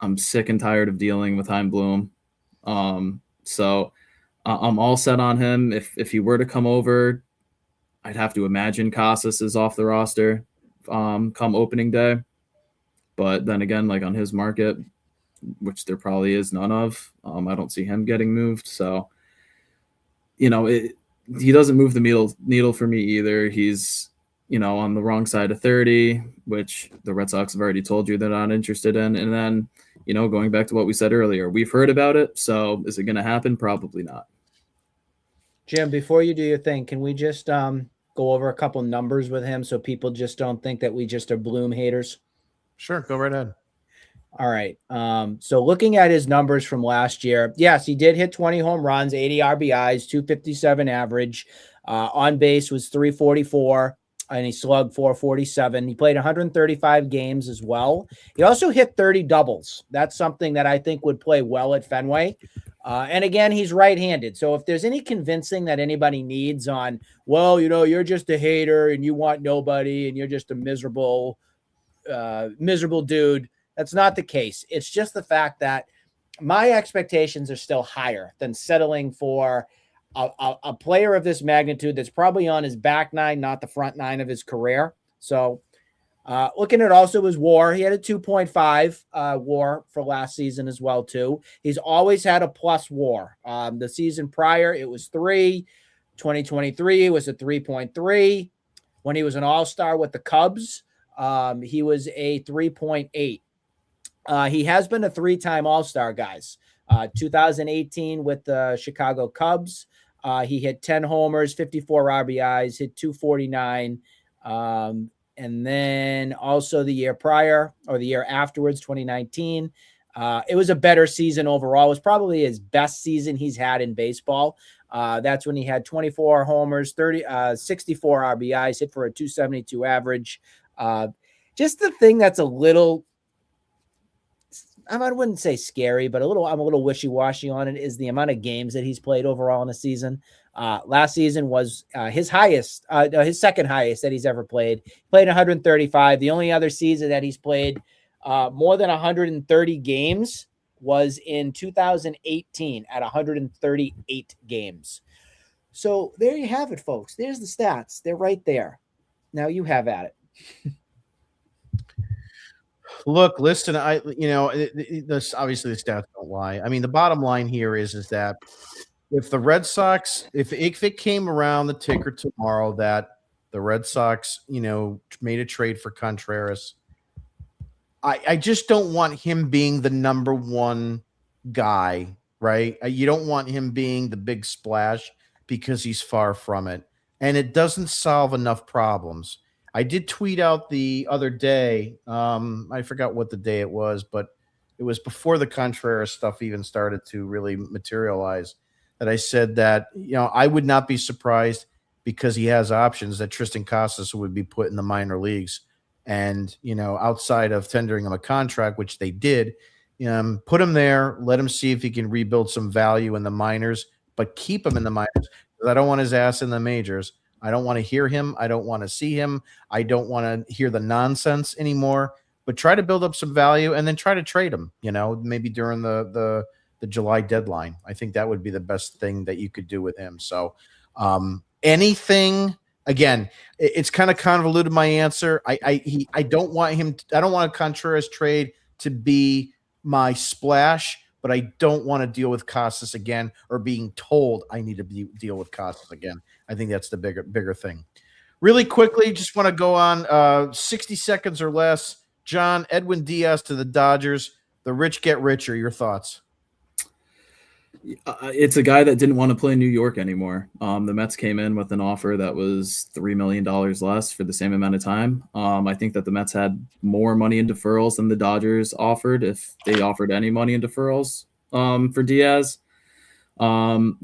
I'm sick and tired of dealing with Chaim Bloom. So I'm all set on him. If he were to come over, I'd have to imagine Casas is off the roster come opening day. But then again, on his market, which there probably is none of, I don't see him getting moved. So, he doesn't move the needle for me either. He's, on the wrong side of 30, which the Red Sox have already told you they're not interested in. And then, going back to what we said earlier, we've heard about it. So is it going to happen? Probably not. Jim, before you do your thing, can we just go over a couple numbers with him so people just don't think that we just are Bloom haters? Sure, go right ahead. All right. So looking at his numbers from last year, yes, he did hit 20 home runs, 80 RBIs, 257 average. On base was 344, and he slugged 447. He played 135 games as well. He also hit 30 doubles. That's something that I think would play well at Fenway. And again, he's right-handed. So if there's any convincing that anybody needs on, well, you're just a hater and you want nobody and you're just a miserable dude, that's not the case. It's just the fact that my expectations are still higher than settling for a player of this magnitude that's probably on his back nine, not the front nine of his career. So looking at also his WAR, he had a 2.5 WAR for last season as well too. He's always had a plus WAR. The season prior, it was 3. 2023, it was a 3.3. When he was an all-star with the Cubs, he was a 3.8. He has been a 3-time all-star, guys. 2018 with the Chicago Cubs. He hit 10 homers, 54 RBIs, hit 249. And then also the year prior or the year afterwards, 2019, it was a better season overall. It was probably his best season he's had in baseball. That's when he had 24 homers, 64 RBIs, hit for a 272 average. Just the thing that's a little, I wouldn't say scary, but I'm a little wishy-washy on it, is the amount of games that he's played overall in a season. Last season was his second highest that he's ever played. He played 135. The only other season that he's played more than 130 games was in 2018 at 138 games. So there you have it, folks. There's the stats. They're right there. Now you have at it. Look, listen, this obviously the stats don't lie. I mean, the bottom line here is that if the Red Sox, if it came around the ticker tomorrow that the Red Sox, made a trade for Contreras, I just don't want him being the number one guy, right? You don't want him being the big splash because he's far from it. And it doesn't solve enough problems. I did tweet out the other day. I forgot what the day it was, but it was before the Contreras stuff even started to really materialize, that I said that, I would not be surprised, because he has options, that Tristan Casas would be put in the minor leagues. And, outside of tendering him a contract, which they did, put him there, let him see if he can rebuild some value in the minors, but keep him in the minors, because I don't want his ass in the majors. I don't want to hear him. I don't want to see him. I don't want to hear the nonsense anymore, but try to build up some value and then try to trade him, maybe during the July deadline. I think that would be the best thing that you could do with him. So anything. Again, it's kind of convoluted, my answer. I don't want him. I don't want a Contreras trade to be my splash, but I don't want to deal with Casas again, or being told I need to deal with Casas again. I think that's the bigger thing. Really quickly, just want to go on 60 seconds or less. John, Edwin Diaz to the Dodgers. The rich get richer. Your thoughts? It's a guy that didn't want to play in New York anymore. The Mets came in with an offer that was $3 million less for the same amount of time. I think that the Mets had more money in deferrals than the Dodgers offered, if they offered any money in deferrals for Diaz. In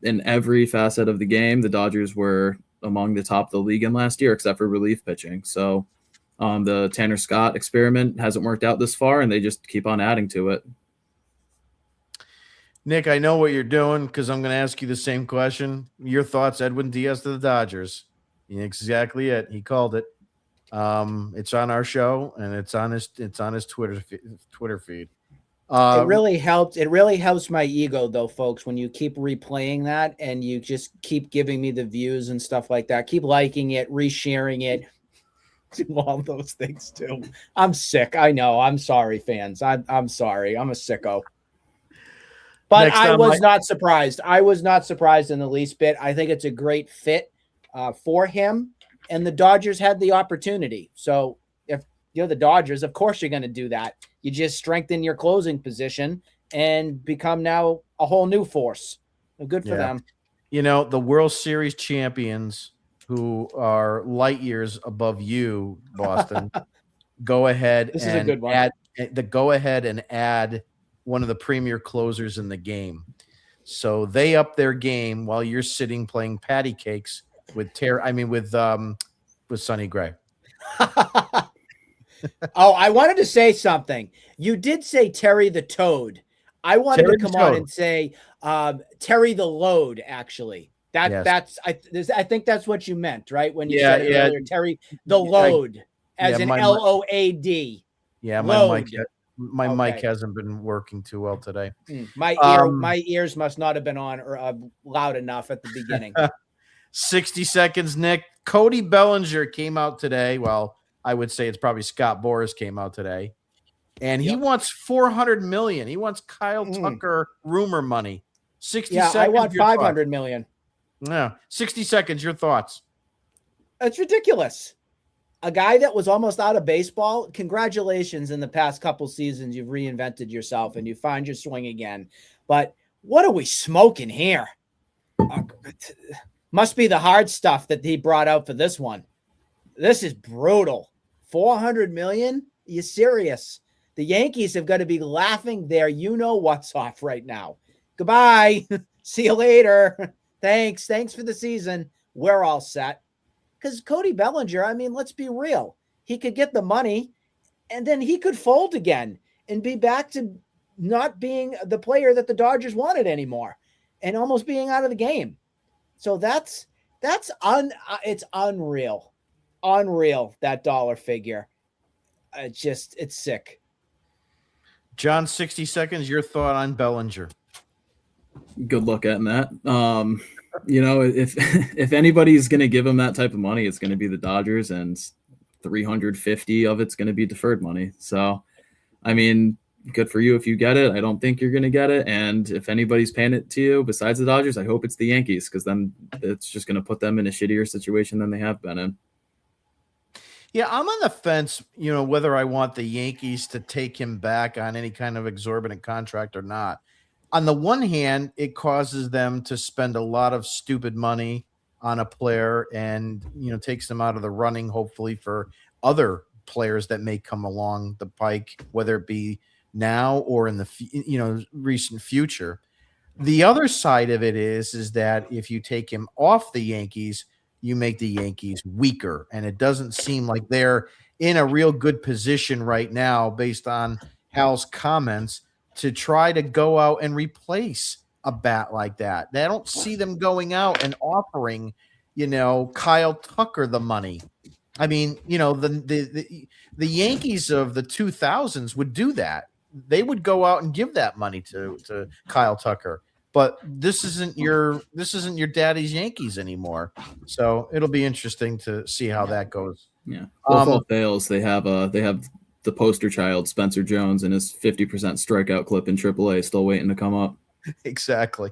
every facet of the game, the Dodgers were among the top of the league in last year, except for relief pitching. So the Tanner Scott experiment hasn't worked out this far, and they just keep on adding to it. Nick, I know what you're doing, because I'm going to ask you the same question. Your thoughts, Edwin Diaz to the Dodgers? Exactly it. He called it. It's on our show, and it's on his Twitter feed. It really helped. It really helps my ego, though, folks, when you keep replaying that and you just keep giving me the views and stuff like that. Keep liking it, resharing it, do all those things too. I'm sick. I know. I'm sorry, fans. I'm sorry. I'm a sicko. But I was not surprised. I was not surprised in the least bit. I think it's a great fit for him, and the Dodgers had the opportunity. So if you're the Dodgers, of course you're going to do that. You just strengthen your closing position and become now a whole new force. Good for them. The World Series champions, who are light years above you, Boston, go ahead. This is a good one. Go ahead and add one of the premier closers in the game. So they up their game while you're sitting playing patty cakes with Sonny Gray. Oh, I wanted to say something. You did say Terry the Toad. I wanted to come on and say Terry the Load, actually. I think that's what you meant, right? When you said it earlier, Terry the Load, as in Load. Yeah, my mic. My mic Okay. hasn't been working too well today. My ears must not have been on or loud enough at the beginning. 60 seconds, Nick. Cody Bellinger came out today. Well, I would say it's probably Scott Boras came out today. And he wants $400 million. He wants Kyle Tucker rumor money. 60 seconds. I want $500 million. Yeah. 60 seconds. Your thoughts. That's ridiculous. A guy that was almost out of baseball. Congratulations. In the past couple seasons, you've reinvented yourself and you find your swing again. But what are we smoking here? Must be the hard stuff that he brought out for this one. This is brutal. $400 million? Are you serious? The Yankees have got to be laughing their you-know-what's off right now. Goodbye. See you later. Thanks for the season. We're all set. Because Cody Bellinger, I mean, let's be real. He could get the money, and then he could fold again and be back to not being the player that the Dodgers wanted anymore and almost being out of the game. So it's unreal. Unreal, that dollar figure. It's sick. John, 60 seconds. Your thought on Bellinger. Good luck at that. If anybody's going to give him that type of money, it's going to be the Dodgers, and 350 of it's going to be deferred money. So, I mean, good for you if you get it. I don't think you're going to get it. And if anybody's paying it to you besides the Dodgers, I hope it's the Yankees, because then it's just going to put them in a shittier situation than they have been in. Yeah, I'm on the fence, whether I want the Yankees to take him back on any kind of exorbitant contract or not. On the one hand, it causes them to spend a lot of stupid money on a player and, takes them out of the running, hopefully, for other players that may come along the pike, whether it be now or in the, recent future. The other side of it is that if you take him off the Yankees, you make the Yankees weaker. And it doesn't seem like they're in a real good position right now, based on Hal's comments, to try to go out and replace a bat like that. They don't see them going out and offering, Kyle Tucker the money. I mean, the Yankees of the 2000s would do that. They would go out and give that money to Kyle Tucker. But this isn't your daddy's Yankees anymore. So it'll be interesting to see how that goes. Yeah. Well, if all fails, they have the poster child, Spencer Jones, and his 50% strikeout clip in AAA still waiting to come up. Exactly.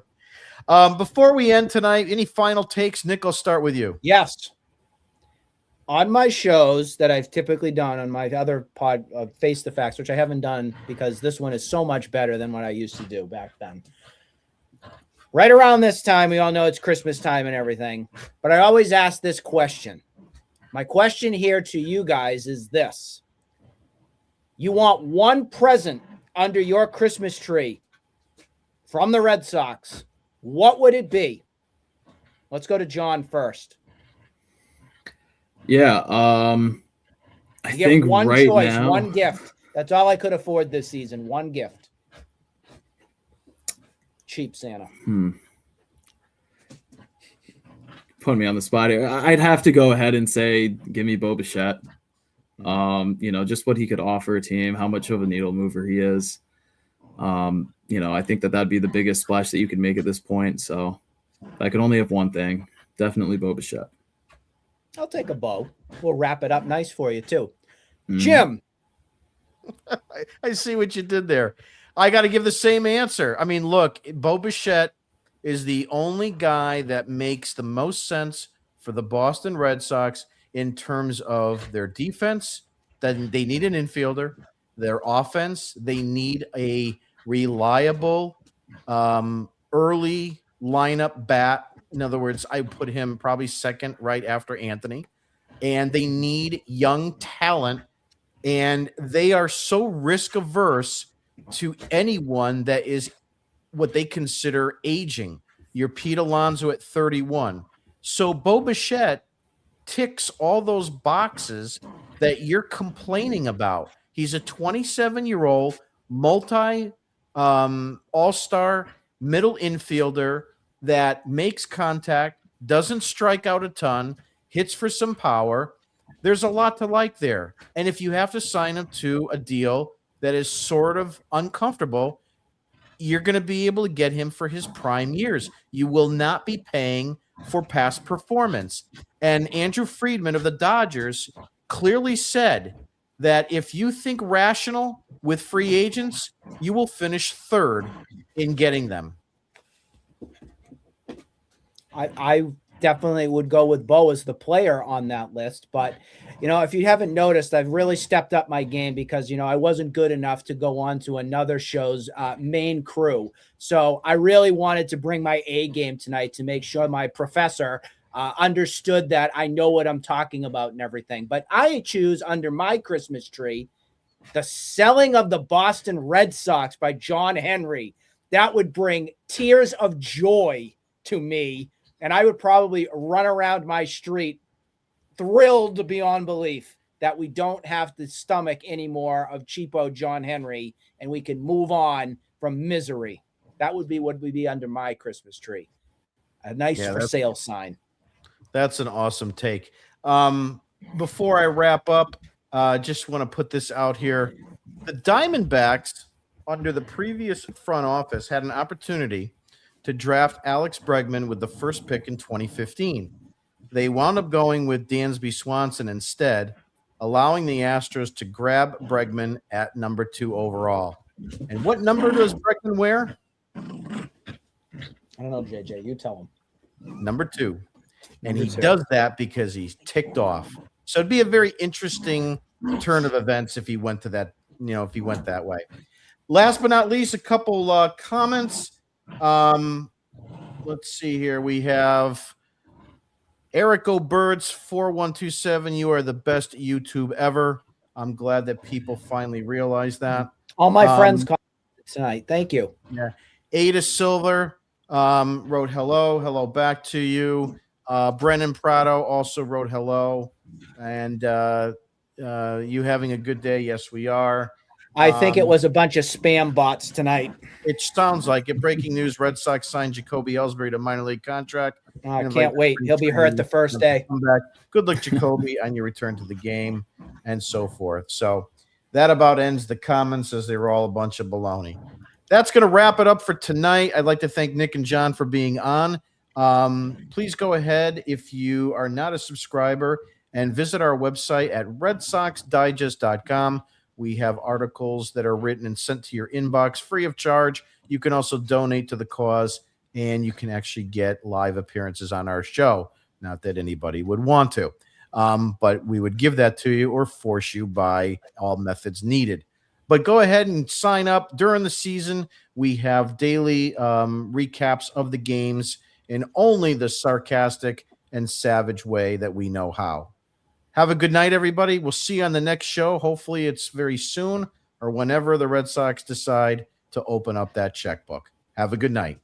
Before we end tonight, any final takes? Nick, I'll start with you. Yes. On my shows that I've typically done on my other pod, Face the Facts, which I haven't done because this one is so much better than what I used to do back then. Right around this time, we all know it's Christmas time and everything, but I always ask this question. My question here to you guys is this. You want one present under your Christmas tree from the Red Sox. What would it be? Let's go to John first. Yeah, I think one right choice, now, one gift. That's all I could afford this season. One gift. Cheap Santa. Put me on the spot here. I'd have to go ahead and say, give me Bo Bichette. Just what he could offer a team, how much of a needle mover he is. I think that'd be the biggest splash that you could make at this point. So if I could only have one thing, definitely Bo Bichette. I'll take a Bo. We'll wrap it up nice for you too. Jim. I see what you did there. I got to give the same answer. I mean, look, Bo Bichette is the only guy that makes the most sense for the Boston Red Sox in terms of their defense. That they need an infielder. Their offense, they need a reliable early lineup bat. In other words, I put him probably second right after Anthony. And they need young talent. And they are so risk averse to anyone that is what they consider aging. Your Pete Alonso at 31. So Bo Bichette ticks all those boxes that you're complaining about. He's a 27-year-old all-star middle infielder that makes contact, doesn't strike out a ton, hits for some power. There's a lot to like there. And if you have to sign him to a deal that is sort of uncomfortable, you're going to be able to get him for his prime years. You will not be paying for past performance. And Andrew Friedman of the Dodgers clearly said that if you think rational with free agents, you will finish third in getting them. I definitely would go with Bo as the player on that list. But, if you haven't noticed, I've really stepped up my game because, I wasn't good enough to go on to another show's main crew. So I really wanted to bring my A game tonight to make sure my professor understood that I know what I'm talking about and everything. But I choose under my Christmas tree, the selling of the Boston Red Sox by John Henry. That would bring tears of joy to me. And I would probably run around my street thrilled beyond belief that we don't have the stomach anymore of cheapo John Henry and we can move on from misery. That would be what would be under my Christmas tree. A nice for sale sign. That's an awesome take. Before I wrap up, just want to put this out here. The Diamondbacks, under the previous front office, had an opportunity to draft Alex Bregman with the first pick in 2015. They wound up going with Dansby Swanson instead, allowing the Astros to grab Bregman at number 2 overall. And what number does Bregman wear? I don't know, JJ. You tell him. Number 2. And he does that because he's ticked off. So it'd be a very interesting turn of events if he went to that, if he went that way. Last but not least, a couple comments. Let's see here. We have Eric O'Birds 4127. You are the best YouTube ever. I'm glad that people finally realize that. All my friends called tonight. Thank you. Yeah. Ada Silver wrote hello back to you. Brennan Prado also wrote hello. And you having a good day? Yes, we are. I think it was a bunch of spam bots tonight. It sounds like it. Breaking news: Red Sox signed Jacoby Ellsbury to minor league contract. I can't wait. He'll be hurt the first day. Come back. Good luck, Jacoby, on your return to the game, and so forth. So that about ends the comments, as they were all a bunch of baloney. That's going to wrap it up for tonight. I'd like to thank Nick and John for being on. Please go ahead, if you are not a subscriber, and visit our website at redsoxdigest.com. We have articles that are written and sent to your inbox free of charge. You can also donate to the cause, and you can actually get live appearances on our show. Not that anybody would want to, but we would give that to you or force you by all methods needed. But go ahead and sign up. During the season, we have daily recaps of the games in only the sarcastic and savage way that we know how. Have a good night, everybody. We'll see you on the next show. Hopefully it's very soon or whenever the Red Sox decide to open up that checkbook. Have a good night.